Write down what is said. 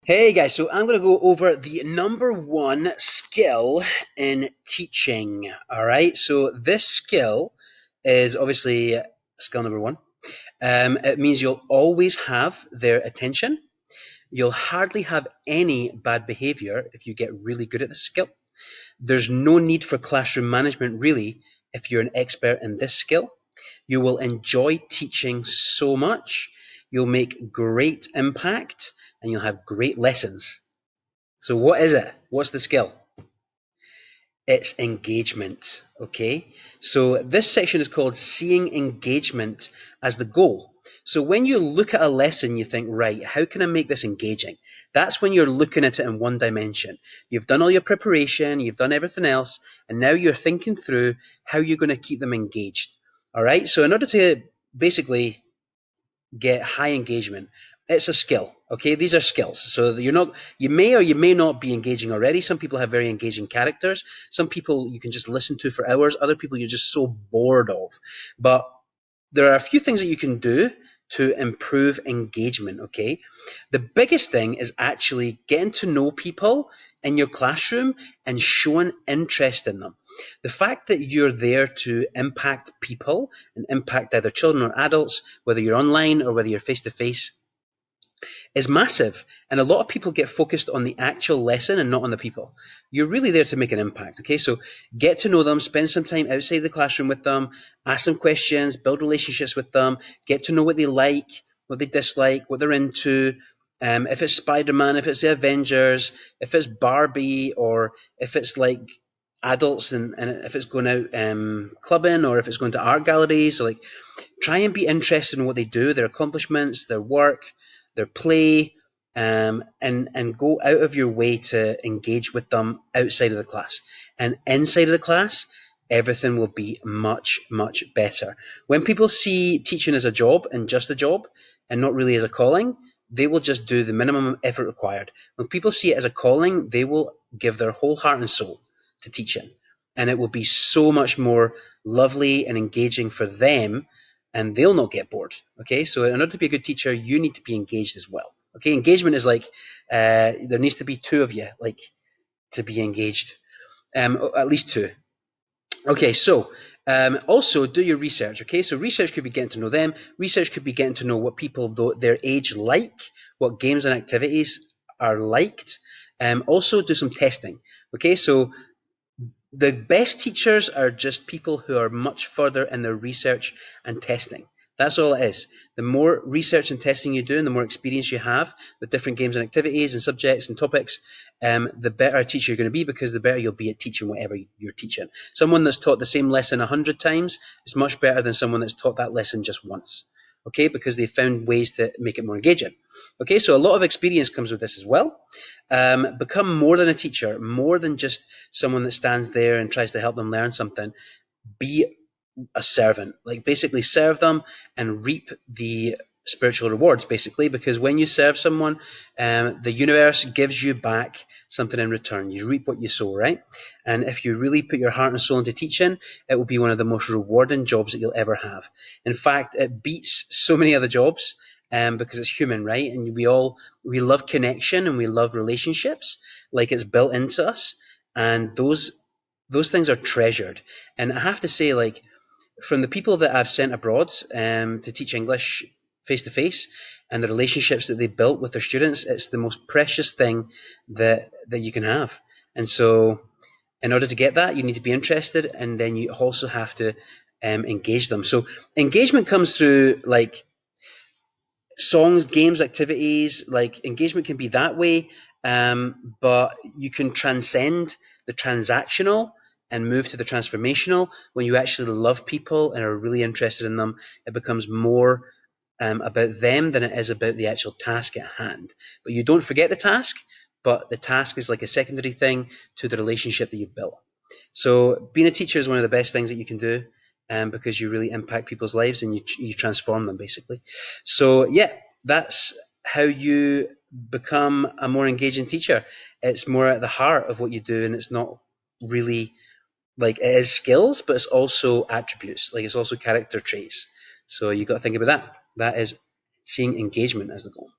Hey guys, so I'm going to go over the number one skill in teaching. All right, so this skill is obviously skill number one. It means you'll always have their attention. You'll hardly have any bad behavior if you get really good at this skill. There's no need for classroom management really if you're an expert in this skill. You will enjoy teaching so much. You'll make great impact and you'll have great lessons. So what is it? What's the skill? It's engagement. Okay. So this section is called seeing engagement as the goal. So when you look at a lesson, you think, right, how can I make this engaging? That's when you're looking at it in one dimension. You've done all your preparation, you've done everything else, and now you're thinking through how you're going to keep them engaged. All right. So in order to basically get high engagement, it's a skill. Okay, these are skills. So you may or you may not be engaging already. Some people have very engaging characters. Some people you can just listen to for hours. Other people you're just so bored of. But there are a few things that you can do to improve engagement. Okay, the biggest thing is actually getting to know people in your classroom and showing interest in them. The fact that you're there to impact people and impact either children or adults, whether you're online or whether you're face to face, is massive. And a lot of people get focused on the actual lesson and not on the people. You're really there to make an impact. Okay, so get to know them, spend some time outside the classroom with them, ask them questions, build relationships with them, get to know what they like, what they dislike, what they're into. If it's Spider-Man, if it's the Avengers, if it's Barbie, or if it's like adults and if it's going out clubbing or if it's going to art galleries, so like try and be interested in what they do, their accomplishments, their work, their play, and go out of your way to engage with them outside of the class. And inside of the class, everything will be much, much better. When people see teaching as a job and just a job and not really as a calling, they will just do the minimum effort required. When people see it as a calling, they will give their whole heart and soul to teaching. And it will be so much more lovely and engaging for them, and they'll not get bored. Okay, so in order to be a good teacher, you need to be engaged as well. Okay, engagement is like there needs to be two of you, like to be engaged, at least two. Okay, so also do your research. Okay, so research could be getting to know them. Research could be getting to know what people their age like, what games and activities are liked. Also do some testing. Okay, so the best teachers are just people who are much further in their research and testing. That's all it is. The more research and testing you do and the more experience you have with different games and activities and subjects and topics, the better a teacher you're going to be, because the better you'll be at teaching whatever you're teaching. Someone that's taught the same lesson 100 times is much better than someone that's taught that lesson just once. Okay, because they found ways to make it more engaging. Okay, so a lot of experience comes with this as well. Become more than a teacher, more than just someone that stands there and tries to help them learn something. Be a servant, like basically serve them and reap the spiritual rewards, basically, because when you serve someone, the universe gives you back something in return. You reap what you sow, right? And if you really put your heart and soul into teaching, it will be one of the most rewarding jobs that you'll ever have. In fact, it beats so many other jobs, because it's human, right? And we love connection and we love relationships, like it's built into us, and those things are treasured. And I have to say, like, from the people that I've sent abroad to teach English face to face, and the relationships that they built with their students, it's the most precious thing that you can have. And so, in order to get that, you need to be interested, and then you also have to engage them. So, engagement comes through like songs, games, activities. Like engagement can be that way, but you can transcend the transactional and move to the transformational. When you actually love people and are really interested in them, it becomes more about them than it is about the actual task at hand. But you don't forget the task, but the task is like a secondary thing to the relationship that you've built. So being a teacher is one of the best things that you can do, because you really impact people's lives and you transform them, basically. So yeah, that's how you become a more engaging teacher. It's more at the heart of what you do, and it's not really like, it is skills, but it's also attributes. Like it's also character traits. So you got to think about that. That is seeing engagement as the goal.